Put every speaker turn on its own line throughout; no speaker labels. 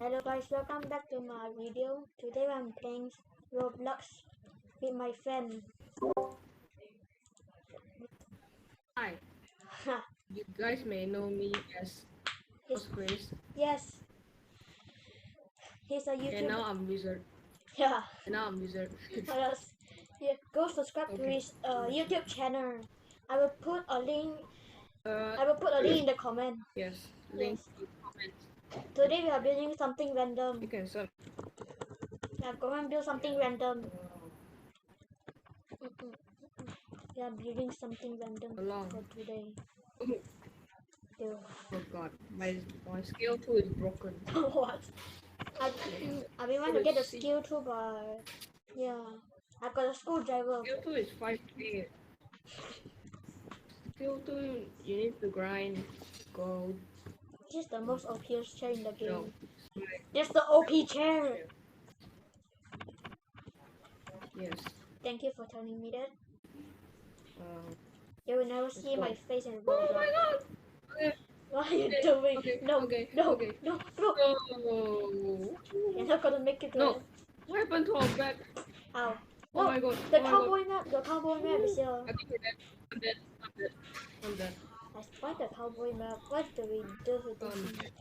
Hello guys, welcome back to my video. Today I'm playing Roblox with my friend.
Hi, you guys may know me as Chris,
Yes, he's a
and
YouTuber.
now I'm Wizard.
Yeah.
And now I'm Wizard.
Yes. Yeah, go subscribe to
Okay.
his YouTube channel. I will put a link.
Uh,
I will put a link in the comment.
yes, link
Yes.
in comments.
Today we are building something random.
You can search.
We are going to build something random. We are building something random
Along.
for today.
Oh God, my skill 2 is broken.
What? I been want to get a skill too, but yeah, I got a screwdriver.
Skill 2 is 5K. Skill 2, you need to grind gold.
This is the most OP chair in the game.
No,
This is the OP chair.
yes.
Thank you for telling me that.
Uh,
You will never see
go.
my face in
Oh
Roblox.
my God! Okay.
What are you doing?
Okay.
No,
Okay.
no,
Okay.
no.
No.
You're not gonna make it to
No.
it.
What happened to our back?
Ow.
Oh
No,
my God.
the
Oh my
cowboy
God.
map. The cowboy map is here.
I think we're dead. I'm dead. I'm dead. I'm dead.
I spy the cowboy map. What do we do with this?
Dead.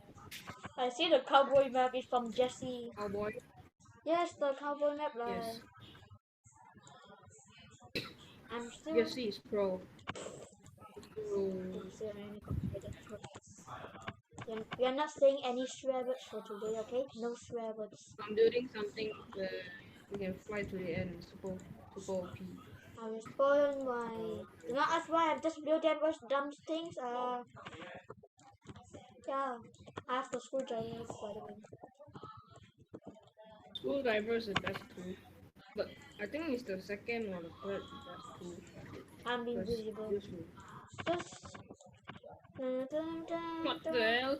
I see the cowboy map is from Jesse.
Cowboy.
Yes, the cowboy map.
Yes.
I'm still.
Jesse is pro.
We are not saying any swear words for today, okay? No swear words.
I'm building something where we can fly to the end. Super OP.
I will spoil my. Do not ask why I've just built that much dumb things. Yeah, I have the screwdriver by the way.
Screwdriver is the best tool. But I think it's the second or the third best tool.
I'm invisible.
Useful.
Just.
What the hell?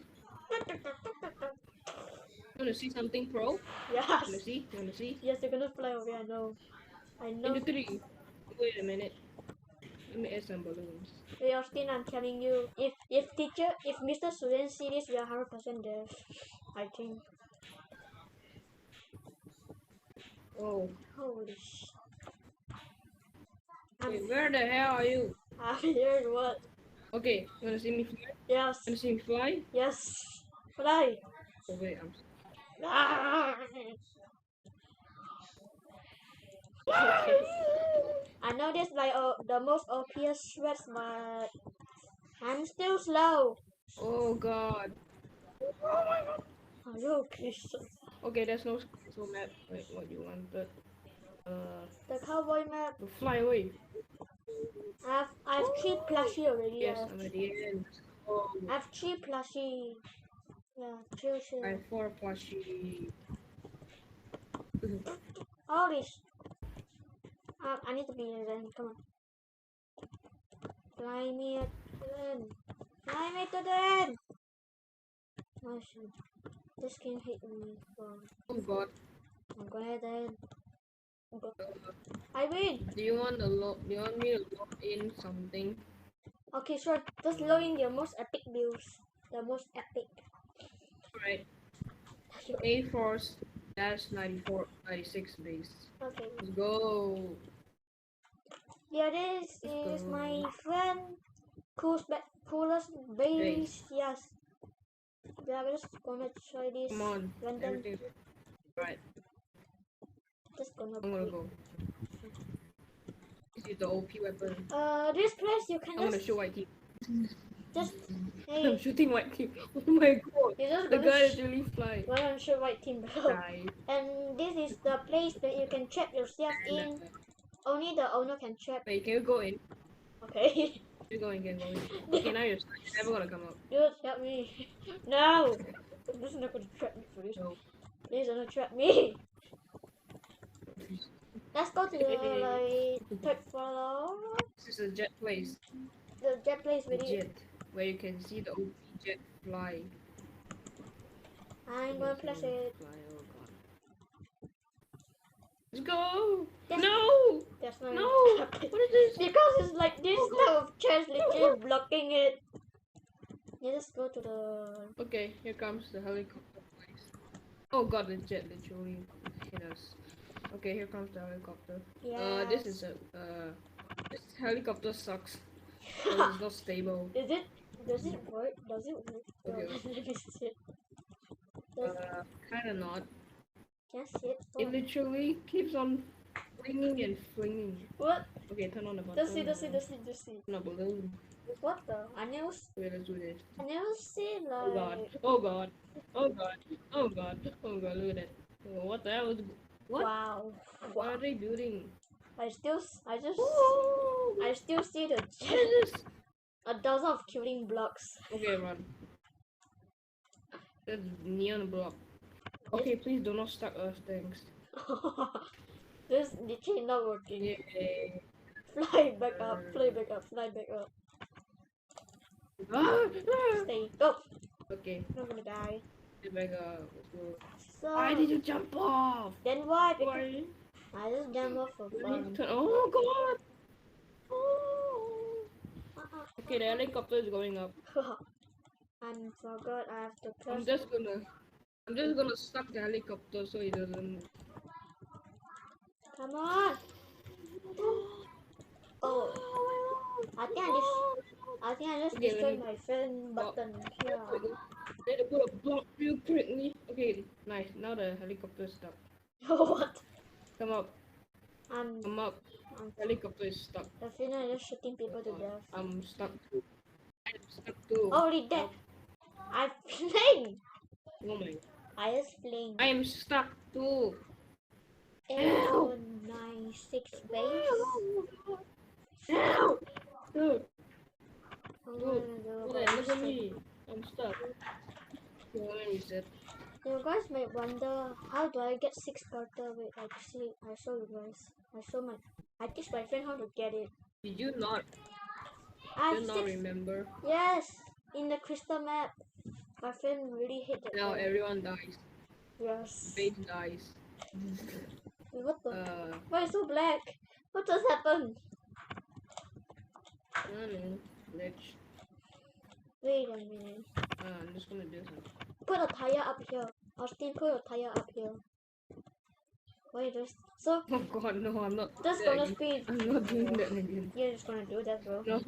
Wanna see something pro?
Yes.
Wanna see? Wanna see?
Yes, you're gonna fly away. I know. I know.
Into 3. Wait a minute. Let me add some balloons.
Hey Austin, I'm telling you, if Mr. Suren see this, we are 100% dead. I think.
Oh.
Holy sh!
Wait, where the hell are you?
I'm here. What?
Okay, you wanna see me fly?
Yes.
Wanna see me fly?
Yes. Fly.
Oh wait, I'm.
I know this like the most obvious sweats, but I'm still slow.
Oh God. Oh my God.
Are you okay?
Okay, there's no map. Wait, what you wanted?
The cowboy map.
Fly away.
I've 3 plushie already.
Yes, I'm at the end. Oh,
I have 3 plushie. Yeah, 3.
I have 4 plushie.
Holy sh! I need to be in then. Come on. Fly me at the end. Fly me to the end. Oh shit. This game hit me.
Oh God.
I'm gonna then. I win.
Do you want me to load in something?
Okay, sure. Just load in your most epic builds. The most epic.
Alright. A Force dash 96 base.
Okay.
Let's go.
Yeah, this is my friend. Coolest base. Yes. Yeah, we're just gonna try this.
Come on.
Random.
Everything's right.
Just gonna.
I'm gonna go. This is the OP weapon.
This place you can
I'm gonna shoot white team.
just.
I'm
Hey.
shooting white team. Oh my God.
You just
The
gonna
guy is really fly.
Well, I'm sure white team below.
Die.
And this is the place that you can trap yourself in. Only the owner can trap.
Wait, can you go in?
Okay.
You go in, can go in. Okay, now you're stuck. You're never gonna come out.
Dude, help me. No! This is not gonna trap me, please.
No.
Please don't trap me. Let's go to the like third floor.
This is a jet place.
The jet place really.
Jet, where you can see the OP jet fly.
I'm gonna place it.
Fly, oh God. Let's go!
Yes.
No!
That's not
No! What is this?
Because it's like this type of chairs literally blocking it. You just go to the.
Okay, here comes the helicopter place. Oh god, the jet literally hit us. Okay, here comes the helicopter. This is
Yes.
this helicopter sucks. Because it's not stable.
Is it? Does it work? Does it work?
Okay,
No, let me see. Does
kinda not.
can I see it?
It
Oh.
literally keeps on flinging and flinging.
What?
Okay, turn on the button.
Does it?
No balloon.
What the? I never,
Okay, let's do this.
I never see
Oh god.
like.
Oh god. Oh god. Oh god. Oh god, look at that. What the hell is what?
Wow.
What are
Wow.
they building?
I just,
Ooh,
I still see the
what is this?
a dozen of killing blocks.
Okay, run. That's neon block. Okay, please do not stuck us, thanks.
This literally not working.
Yay.
Fly back up, fly back up, fly back up.
Ah, ah.
Stay. Go.
Okay,
I'm gonna die.
get back up. Let's go.
So.
Why did you jump off?
Then why? Because
Why?
I just jump off for fun.
Oh god! Oh. Okay, the helicopter is going up.
And forgot I have to
I'm
press.
just gonna stuck the helicopter so it doesn't move.
Come on. Oh, I think I just
Okay,
destroyed my friend button. Yeah.
Need to put a block real quickly. Okay, nice. Now the helicopter is stuck.
What?
Come up.
I'm
Come up. Helicopter is stuck.
the final is just shooting people to death.
I'm stuck too. I'm stuck too.
Already dead. I'm flying.
Oh my.
I just flying.
I am stuck too.
896 base.
Help! Dude,
I'm gonna do
look at me. I'm stuck. Okay, let me reset.
You guys might wonder how do I get 6 Sparta? Wait, I show you guys. I teach my friend how to get it.
Did you not?
I
Do
have
not
6.
remember?
Yes, in the crystal map. My friend really hate that.
Now
one.
everyone dies.
Yes.
Base dies.
Wait, what the? Why is so black? What just happened?
I don't know. Glitch.
Wait a minute.
I'm just gonna do something.
Put a tire up here. Austin, put a tire up here. Wait, so
Oh god, no, I'm not.
just
doing
gonna
that
speed.
again. I'm not doing that again.
You're just gonna do that, bro.
No.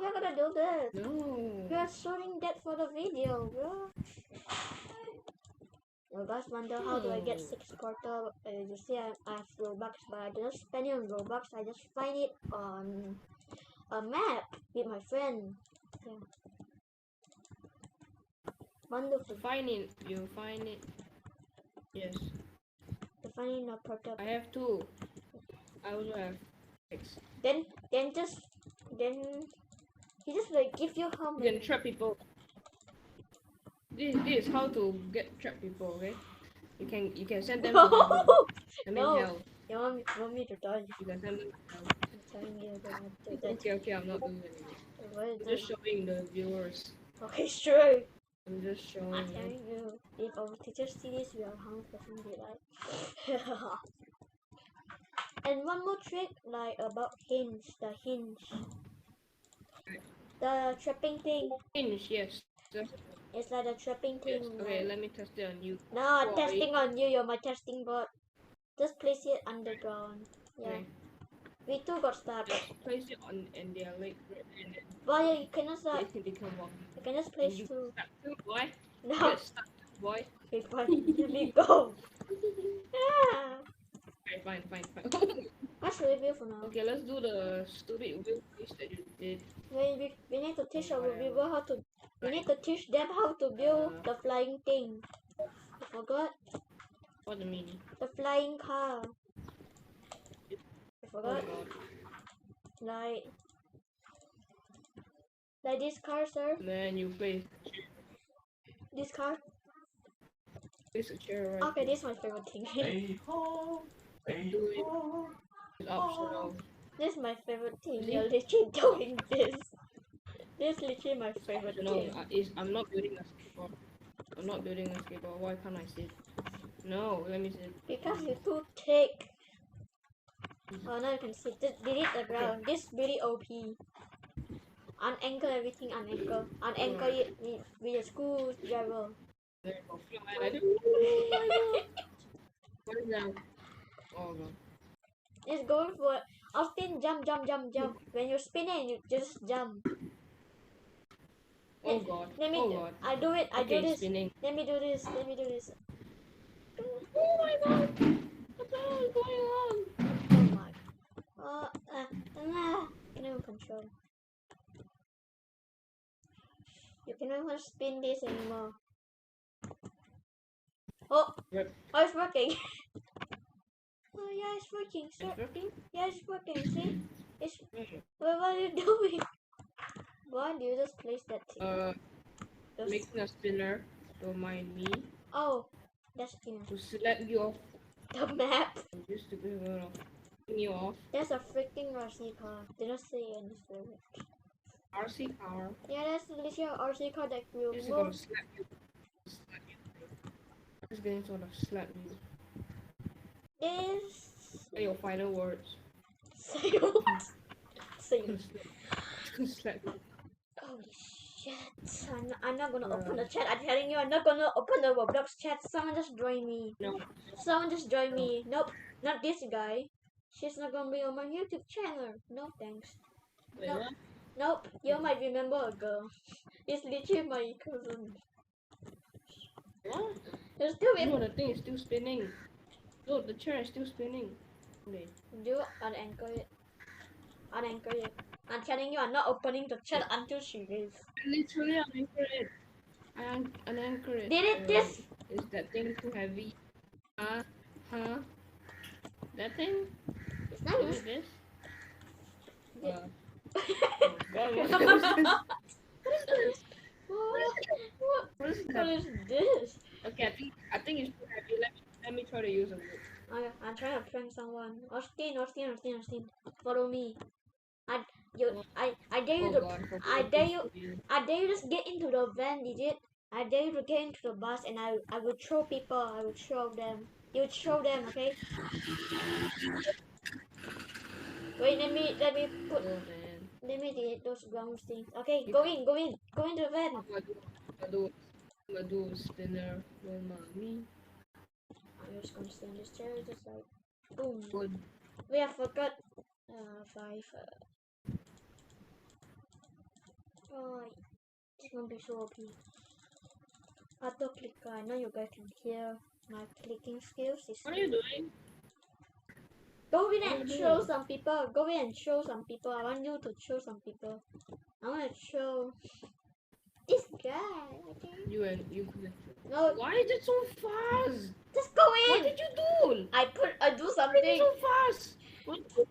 You're gonna do that.
No.
You're showing that for the video, bro. You guys wonder how do I get 6 Sparta? You see, I have Robux, but I don't spend it on Robux. I just find it on a map with my friend. Yeah. Wonderful.
You find it. Yes.
To find it in a portal.
I have 2. I also have 6.
Then you just like give you how
You
many.
can trap people. This is how to get trap people, okay? You can send them to heaven. I mean
No.
hell.
You want me to die?
You can send them to hell.
I'm telling you that I do that.
Okay, I'm not doing it anymore.
What is
I'm
this?
just showing the viewers.
Okay, sure.
I'm just showing
I'm
you.
telling you, if our teachers see this, we are 100% be like. And one more trick, like about hinge, the trapping thing.
Hinge, yes.
It's like the trapping thing.
Yes. Okay,
like-
let me test it on you.
No,
Sorry.
testing on you. You're my testing bot. Just place it underground. Yeah.
Okay.
We too got stuck.
Just place it on and their leg and then
But yeah, you cannot start.
it can become one.
You can just
And
place
you
two.
stuck too, boy. You
No.
get stuck too, boy.
Okay, fine. Let me go. Yeah.
Okay, fine.
What should we build for now?
Okay, let's do the stupid wheel piece that you did.
We need to teach our viewer how to. We need to teach them how to build the flying thing. I forgot
What do you mean?
the flying car. I
Oh
forgot.
god.
Like this car, sir.
And then you place
This car.
a chair right
Okay, this is my favorite thing.
Hey ho, hey
Do it.
ho.
It's optional.
This is my favorite thing.
See?
You're literally doing this. This is literally my favorite
No,
thing.
I'm not building a skateboard. I'm not building a skateboard. Why can't I sit? No, let me sit.
Because you're too thick. Oh, now you can see. Just delete the ground. This is really OP. Unanchor everything, unanchor. Unanchor it with a screwdriver.
There you go. Fly I don't know. Oh my god. What is that? Oh god.
It's going for Austin. Jump, jump, jump, jump. When you're spinning, you just jump.
Oh god.
Let me.
Oh god.
I do it. I do
Okay,
this.
spinning.
Let me do this. Let me do this.
Oh my god. What the hell is going on?
Oh my. Can even control. You cannot even spin this anymore. Oh,
Rip.
oh, it's working. Oh yeah, it's working. So,
It's working?
yeah, it's working. See, it's.
Mm.
What are you doing? Why do you just place that thing? Just-
Making a spinner. Don't mind me.
Oh, that's here.
To select you off.
The map.
Just to be able to spin you off.
There's a freaking RC car. They don't say anything.
RC car.
Yeah, that's literally an RC car that will
This is gonna
move.
slap you. Slap you. This game sort of slap you.
This.
Say your final words.
Say what? Say what?
Slap you.
Holy shit. I'm not gonna open the chat. I'm telling you, I'm not gonna open the Roblox chat. Someone just join me.
No.
Someone just join me. Nope, not this guy. She's not gonna be on my YouTube channel. No thanks.
Wait,
No.
what?
Nope, you might remember a girl. It's literally my cousin.
What?
There's still
No, the thing is still spinning. No, the chair is still spinning. Okay.
do unanchor it. Unanchor it. I'm telling you, I'm not opening the chat until she leaves.
Literally, unanchor it. Unanchor it.
Did it this?
Is that thing too heavy? Huh? That thing?
It's not
Is
even.
it this?
Yeah.
Oh god, what is this?
What
What is
is
that?
this?
Okay, I think it's too heavy. Let me try to use a whip.
I'm trying to prank someone. Austin. Follow me. I dare you
Oh
to.
god,
I dare you just get into the van, idiot. I dare you to get into the bus and I will throw people. I will throw them. You will throw them, okay? Wait, let me put.
Oh man.
Let me delete those ground things. Okay, go in to the van.
I'm gonna do a spinner with mommy.
I'm just gonna stand this chair, just like boom.
Good.
Wait, I forgot. 5. Oh, it's gonna be so OP. Auto clicker. I know you guys can hear my clicking skills.
What are you doing?
Go in
What are
and
you
show
doing?
some people. Go in and show some people. I want you to show some people. I want to show this guy. I think.
You.
No,
Why is it so fast?
just go
What
in.
did you do?
I do
Why is it
something.
so fast?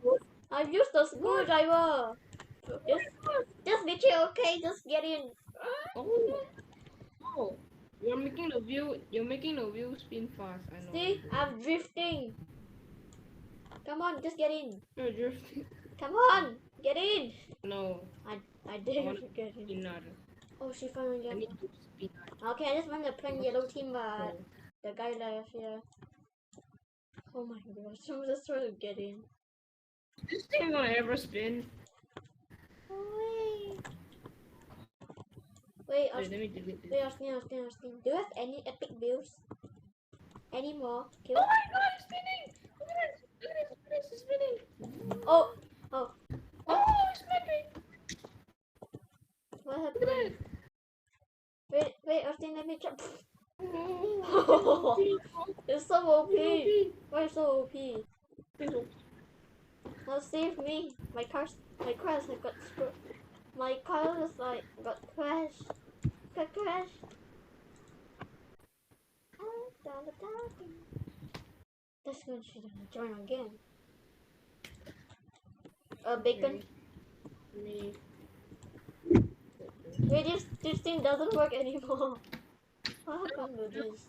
What?
I used the screwdriver. Just literally okay. Just get in.
Oh. Oh. You're making the wheel spin fast. I know.
See, I'm drifting. Come on, just get in.
You're drifting.
Come on, get in.
No.
I dare you to get in.
Spinner.
Oh, she finally
I
left.
need to spin.
Okay, I just want to play yellow team, but
Oh.
the guy left here. Oh my gosh, I'm just trying to get in.
This thing gonna ever spin?
Oh, wait,
Wait, let me delete this.
wait, Austin. Do you have any epic builds? Any more?
Oh my god, it's spinning! Look at this, it's spinning!
Oh,
Oh, it's spinning!
what
Look at
happened?
that!
Wait, Austin, let me jump.
Oh,
It's so OP.
OP.
Why is so OP? Now save me. My car has got screwed. My car is like got crashed. Crashed. That's good. She doesn't join again. Bacon.
Me.
Wait, this thing doesn't work anymore. What happened to this?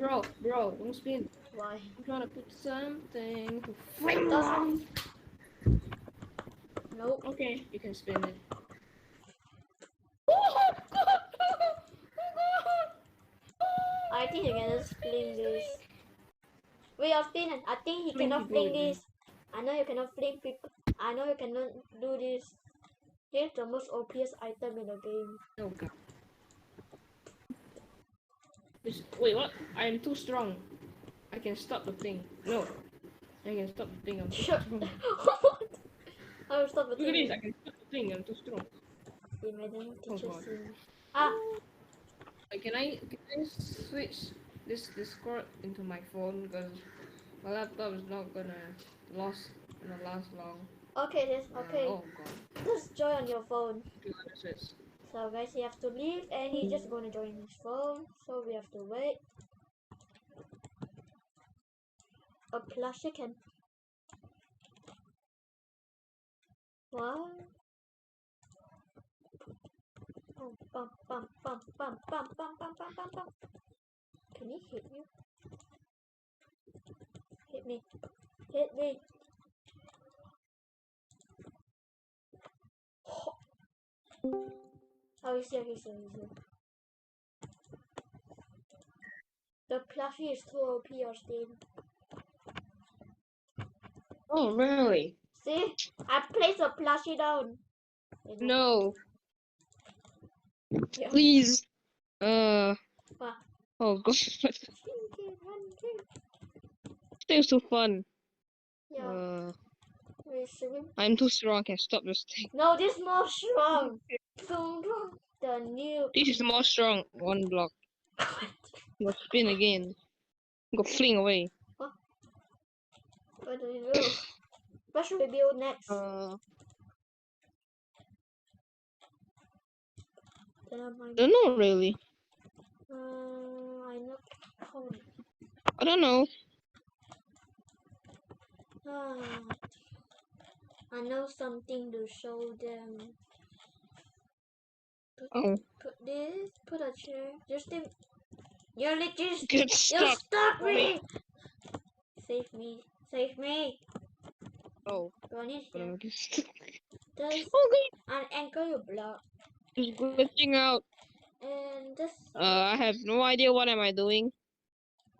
No, bro, don't spin.
Why?
I'm trying to put something to flame
Doesn't.
on.
Nope.
Okay, you can spin it.
I think you can just fling this. Wait, Austin, I think he
Fling
cannot
people
fling
with
this. I know you cannot fling people. I know you cannot do this. Here's the most OPS item in the game.
Oh god. Wait, what? I am too strong. I can stop the thing. No, I can stop the thing. I'm too
Shut.
strong.
I will stop the
Look at this.
thing.
I can stop the thing. I'm too strong.
Imagine
Oh
teacher
god.
seeing. Ah,
Wait, can I switch this Discord into my phone because my laptop is not gonna last long.
okay, this okay.
Oh god.
Just join on your phone.
Okay, what is this?
So guys, he have to leave and he's just gonna join his phone. So we have to wait. A plushie can. What? Bum, bum, bum, bum, bum, bum, bum, bum, bum, bum, bum. Can he hit you? Hit me. Hit me. Oh, he's here, he's here, he's here. The plushie is too OP, Austin.
Oh really?
See? I placed a plushie down.
No.
Yeah.
Please.
What?
Oh god.
Yeah.
This is so fun.
Wait, should we?
I'm too strong. I can stop this thing.
No, this more strong. The new.
This is more strong. One block. Go spin again. Go fling away.
What do we do? What should we build next?
Don't know really.
I know. Oh.
I don't know.
I know something to show them. Put this. Put a chair. Just them. You're just.
Get
You
stuck.
stuck me. Save me. Save me.
Oh.
Do I need
But
here?
I'm get stuck.
There's
Okay.
an anchor your block.
Just glitching out.
And this.
I have no idea what am I doing.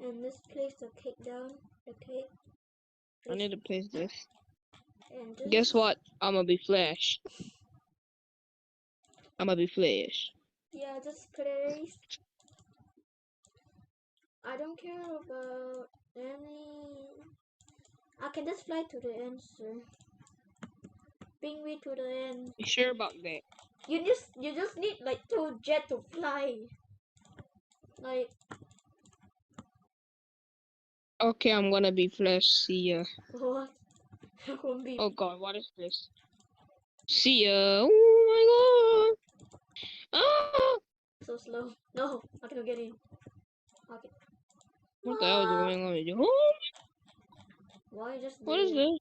And this place the cake down. The cake.
I need to place this.
And this.
Guess what? I'ma be Flash. I'ma be Flash.
Yeah, this place. I don't care about any. I can just fly to the end, sir. Bring me to the end.
You sure about that?
You just need like 2 jets to fly. Like.
Okay, I'm gonna be Flash. See ya.
What? I won't be.
Oh god, what is this? See ya. Oh my god. Ah!
So slow. No, I cannot get in. Okay.
What the hell is going on with you? Oh,
Why just
what is this?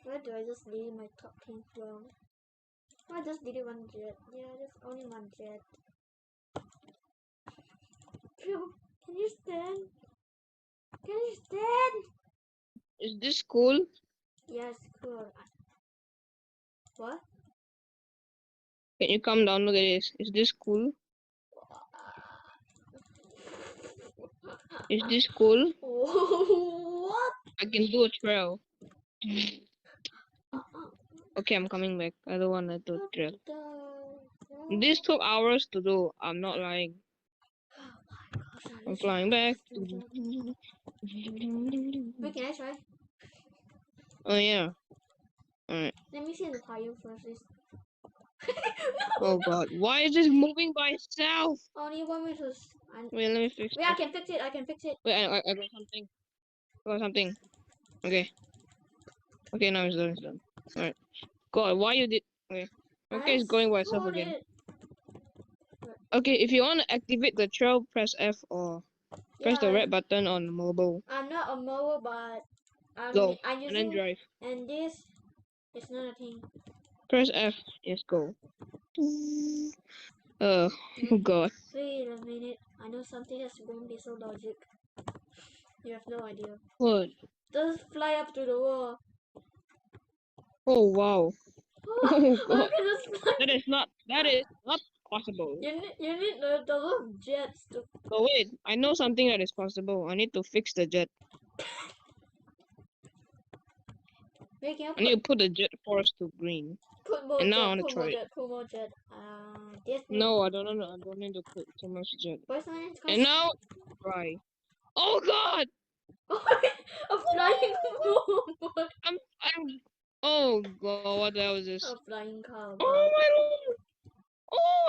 Why do I just delete my top 10 from? I just delete 1 jet. Yeah, just only 1 jet. Phew, can you stand? Can you stand?
Is this cool?
Yes, cool. What?
Can you come down? Look at this. Is this cool? Is this cool?
What?
I can do a trail. Okay, I'm coming back. I don't wanna do a trail. This took hours to do. I'm not lying. I'm flying back.
Wait, can I try?
Oh yeah. Alright.
Let me see the tire first.
Oh god. Why is this moving by itself?
Only 1 meter.
Wait, let me fix
Wait,
it.
I can fix it. I can fix it.
Wait, I got something. I got something. Okay. Okay, now it's done. It's done. Alright. God, why you did? Okay. Okay, it's going by itself again. Okay, if you want to activate the trail, press F or press the red button on mobile.
I'm not a mobile, but
Go.
I'm
And then
using.
drive.
And this is not a thing.
Press F. Yes, go. Oh god.
Wait a minute. I know something that's going to be so logic. You have no idea.
What?
Just fly up to the wall.
Oh wow. Oh god. That is not possible.
You need a lot of jets to.
Oh wait, I know something that is possible. I need to fix the jet.
Wait, can you
I need to put the jet force to green.
put more
And now I
jet,
want to
put
try
more
it.
jet, put more jet. This
No, I don't know. I don't need to put too much jet.
Where's my name?
And now, try. Oh God!
A flying robot.
I'm. Oh God! What the hell is this?
A flying car.
Oh my Lord! Oh,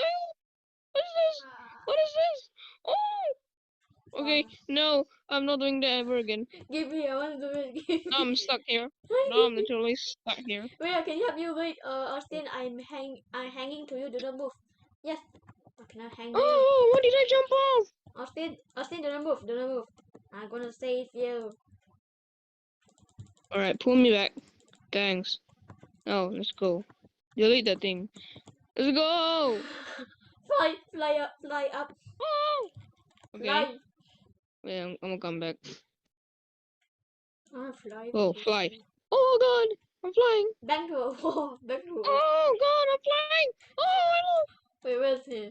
what is this? What is this? Oh! Okay, no, I'm not doing that ever again.
Give me, I want to do it. Give
Now I'm
me.
stuck here. Now I'm literally stuck here.
Wait, I can help you. Wait, Austin, I'm hanging to you. Do not move. Yes. I cannot hang you.
Oh, what did I jump off?
Austin, do not move. Do not move. I'm gonna save you.
Alright, pull me back. Thanks. Oh, let's go. Delete that thing. Let's go!
Fly up, fly up,
Oh! Okay.
fly.
Wait, I'm gonna come back.
Fly.
Oh, fly. Oh God! I'm flying!
Back to a wall. Back to a wall.
Oh God, I'm flying! Oh,
Wait, where's he?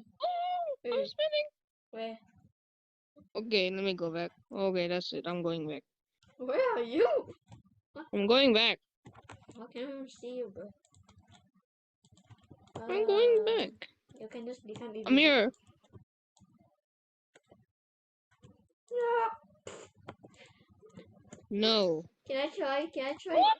I'm
Wait,
spinning!
where?
Okay, let me go back. Okay, that's it. I'm going back.
Where are you?
I'm going back.
How can I see you, bro?
I'm going back.
You can just become
I'm
invisible.
here. No.
Can I try? Can I try?
What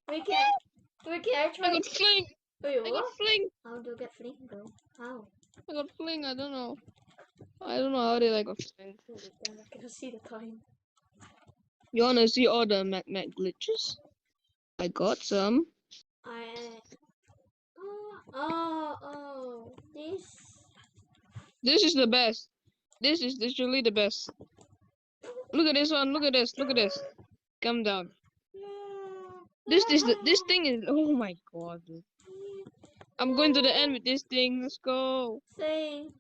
Wait, can I
I
try?
got fling!
Wait,
I
what?
got fling!
How do I get fling, bro? How?
I got fling, I don't know. I don't know how they like a fling.
Holy damn, I cannot see the time.
You wanna see all the Mac glitches? I got some.
I. This.
This is the best. This is literally the best. Look at this one, look at this, look at this. Come down. This thing is, oh my God. I'm going to the end with this thing, let's go.
Saying,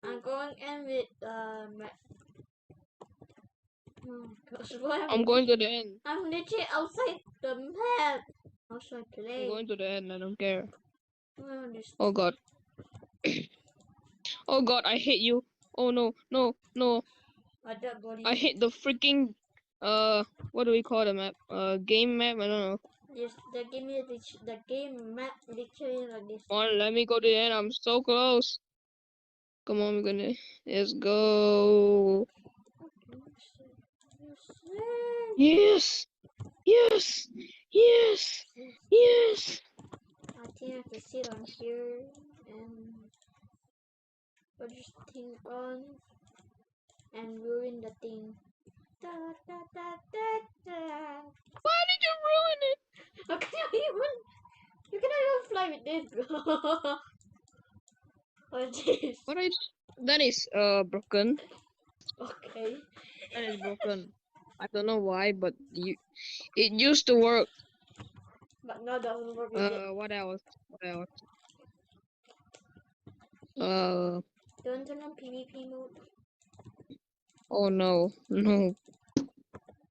I'm going in with oh gosh, what
I'm going to the end.
I'm literally outside the map. How should I
I'm
play?
going to the end, I don't care.
Oh, this.
Oh God. Oh God, I hate you. Oh no, no, no.
What that body?
I hate the freaking, what do we call the map? Game map, I don't know.
This the game map literally like this.
Come on, let me go to the end, I'm so close. Come on, we're gonna, let's go. Yes, yes, yes, yes.
I think I have to sit on here and put this thing on and ruin the thing. Da, da, da, da, da.
Why did you ruin it?
How can you cannot even fly with this, bro. What is this?
What I, that is, broken.
Okay.
That is broken. I don't know why, but it used to work.
But now doesn't work with it.
What else? What else?
Don't turn on PvP mode.
Oh no, no.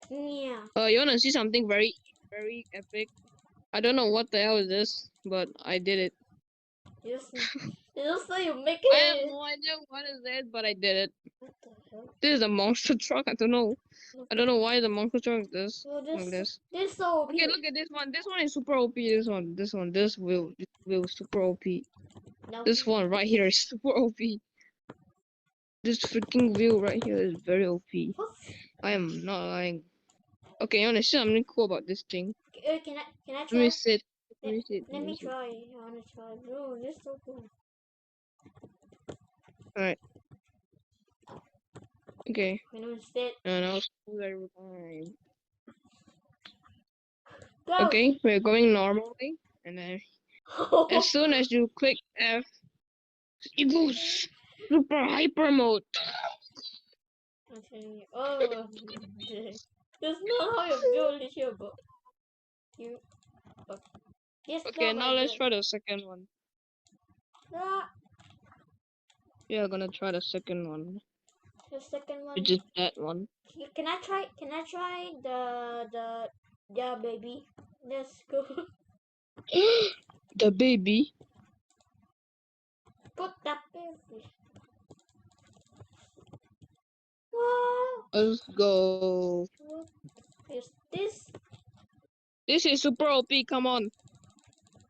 Yeah.
You wanna see something very, very epic? I don't know what the hell is this, but I did it.
You just say you make
I have
it.
no idea what is it, but I did it.
What the hell?
This is a monster truck. I don't know. I don't know why the monster truck is this.
Oh,
Like this.
this so OP.
Okay, look at this one. This one is super OP. This wheel is super OP.
No.
This one right here is super OP. This freaking wheel right here is very OP. I am not lying. Okay, you wanna see something cool about this thing?
Can I
Let
try?
me sit. Let me sit.
Let me try. I wanna try. Bro, this is so cool.
Alright. Okay.
You know, sit.
And I'll school every time.
Go.
Okay, we're going normally, and then as soon as you click F, it goes super hyper mode.
Okay. Oh, that's not how you build it here, but you. This
Okay,
not
now
my
let's
build.
try the second one.
Ah,
We are gonna try the second one,
the second one.
which is that one.
Can I try? Can I try the yeah, baby? Let's go.
The baby.
Put that baby. Wow.
Let's go.
What is this?
This is super OP, come on.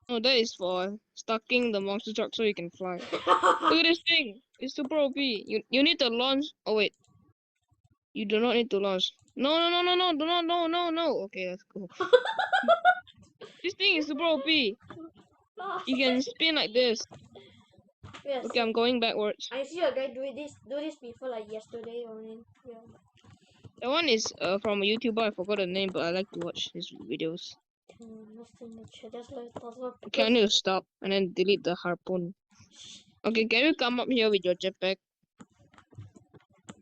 No, that is for stocking the monster truck so you can fly. Look at this thing. It's super OP. You need to launch. Oh wait. You do not need to launch. No, no, no, no, no, no, no, no, no. Okay, let's go. This thing is super OP. You can spin like this.
Yes.
Okay, I'm going backwards.
I see a guy do this before, like yesterday or yeah.
That one is from a YouTuber. I forgot the name, but I like to watch his videos.
Nothing in the chat. That's like puzzle.
Okay, I need to stop and then delete the harpoon. Okay, can you come up here with your jetpack?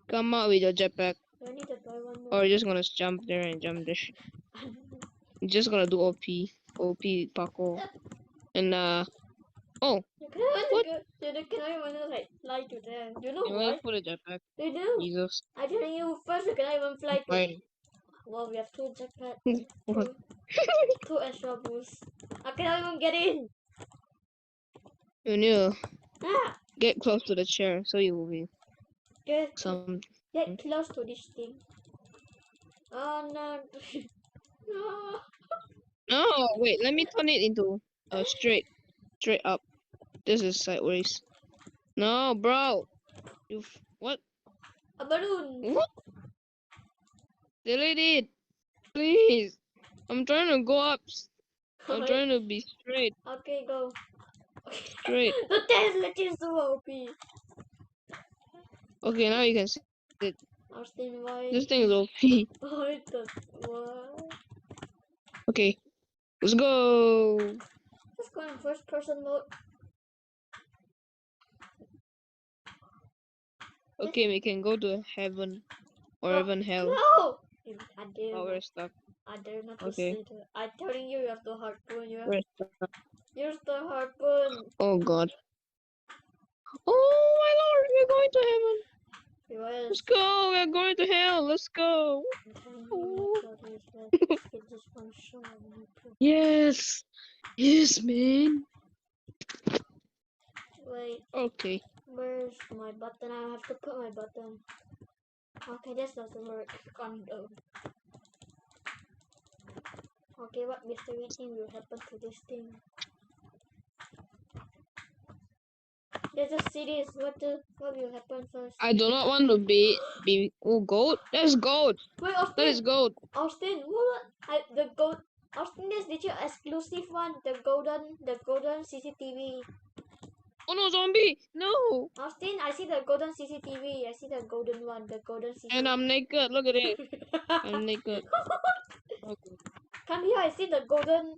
Come up with your jetpack.
Do I need to buy one more?
Or you're just gonna jump there and jump there. You're just gonna do OP parkour. And oh, what?
Can I want to like fly to them? Do you know
You
why?
wait for the jetpack.
They do.
Jesus.
I tell you first, we cannot even fly to.
Fine.
Well, we have two jetpack,
What?
two extra boosts. I cannot even get in.
You need to
Ah,
get close to the chair so you will be
get
some.
get close to this thing. Oh no. No.
No, wait. Let me turn it into straight up. This is sideways. No, bro. What?
A balloon.
What? Delete it, please. I'm trying to go up. I'm trying to be straight.
Okay, go.
Straight.
The Tesla is so OP.
Okay, now you can see
Austin, why?
this thing is OP.
Why the what?
Okay, let's go.
Let's go in first person mode.
Okay, we can go to heaven or
No,
even hell.
No! I dare
Oh,
not.
we're stuck.
I dare not to
Okay.
say that. I'm telling you, you have to harpoon.
We're stuck.
Use the harpoon.
Oh God. Oh my Lord, we're going to heaven.
Yes.
Let's go. We're going to hell. Let's go.
I'm telling you, my brother is like, get this one shot.
Yes. Yes, man.
Wait,
Okay.
where's my button? I have to put my button. Okay, this doesn't work. Condom. Okay, what mystery thing will happen to this thing? Let's just see this. What will happen first?
I do not want to be oh gold. That's gold.
Wait,
That is
Austin.
gold.
Austin, what? The gold. Austin, this is your exclusive one. The golden CCTV.
Oh no, zombie! No!
Austin, I see the golden CCTV. I see the golden one. The golden CCTV.
And I'm naked. Look at it. I'm naked. Okay.
Come here. I see the golden.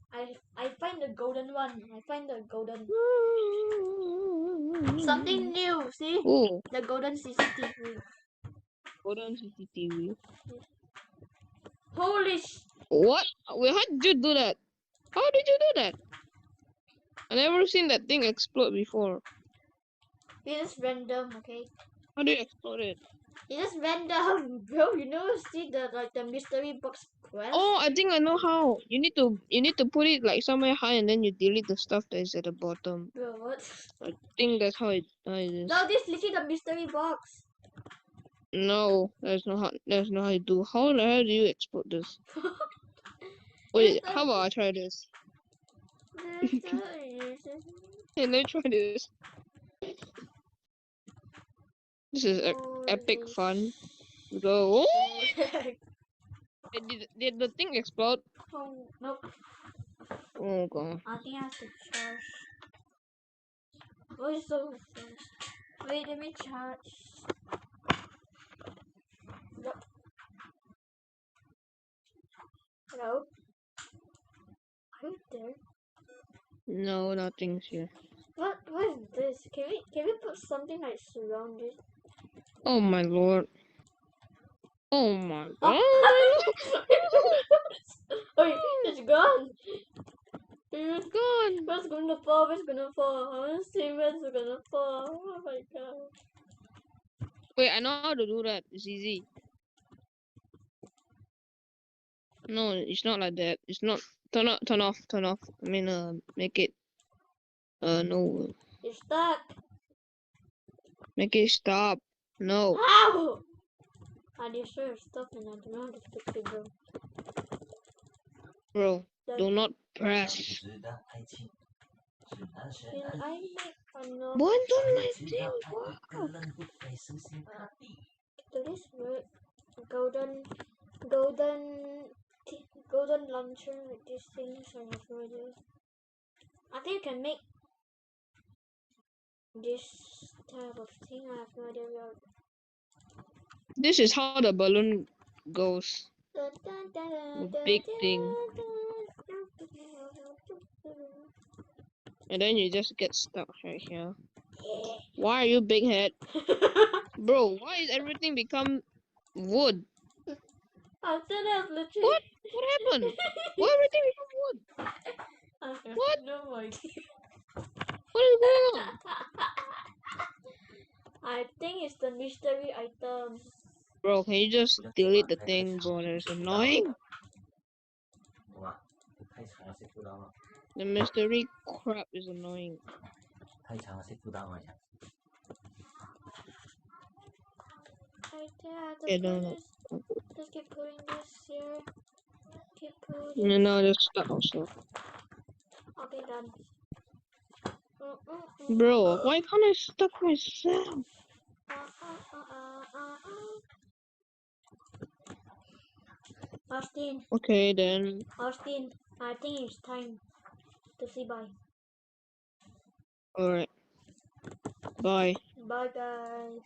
I find the golden one. I find the golden. Something new. See
Oh,
the golden CCTV.
golden CCTV.
Holy
What? Wait, how did you do that? How did you do that? I never seen that thing explode before.
This is random, okay?
How do you explode it?
It's just random, bro. You know, see the mystery box quest.
Oh, I think I know how. You need to put it like somewhere high and then you delete the stuff that is at the bottom.
Bro, what?
I think that's how it is.
No, this is literally the mystery box.
No, that's not how you do. How the hell do you export this? Wait, how about I try this? Hey, let me try this. This is epic fun. Go. Did the thing explode?
Oh, nope.
Oh God.
I think I have to charge. Oh, it's so fast. Wait, let me charge. Nope. Hello? Are you there?
No, nothing's here.
What is this? Can we put something like surround it?
Oh my Lord. Oh my God.
Wait, it's gone.
It's gone.
Where's gonna fall? Where's gonna fall? I wanna see where's gonna fall. Oh my god.
Wait, I know how to do that. It's easy. No, it's not like that. It's not. Turn off. I mean, make it. No.
It's stuck.
Make it stop. No.
Ow! I just sure stop and I don't know how to fix it, bro.
Bro, Do not
最
press.
值的爱情是男神
Can
爱
I make another?
Why don't
最
my
值
thing
得爱
work?
一个人不费死心塌地。
Does this work? Golden, golden launcher with these things. I have no idea. I think you can make this type of thing. I have no idea.
This is how the balloon goes. The big thing. And then you just get stuck right here. Why are you big head? Bro, why is everything become wood?
I said that literally.
What? What happened? Why everything become wood?
I have
What?
no idea.
What is going on?
I think it's the mystery item.
Bro, can you just delete the thing, bro? That's annoying.
懂吗？太长了，谁不到吗？
The mystery crap is annoying.
太长了，谁不到吗？
Right there.
Okay, no.
Just keep putting this here. Keep putting.
And now just stuck also.
Okay, done.
Bro, why can't I stuck myself?
Austin,
Okay, then.
Austin, I think it's time to say bye.
Alright. Bye.
Bye, guys.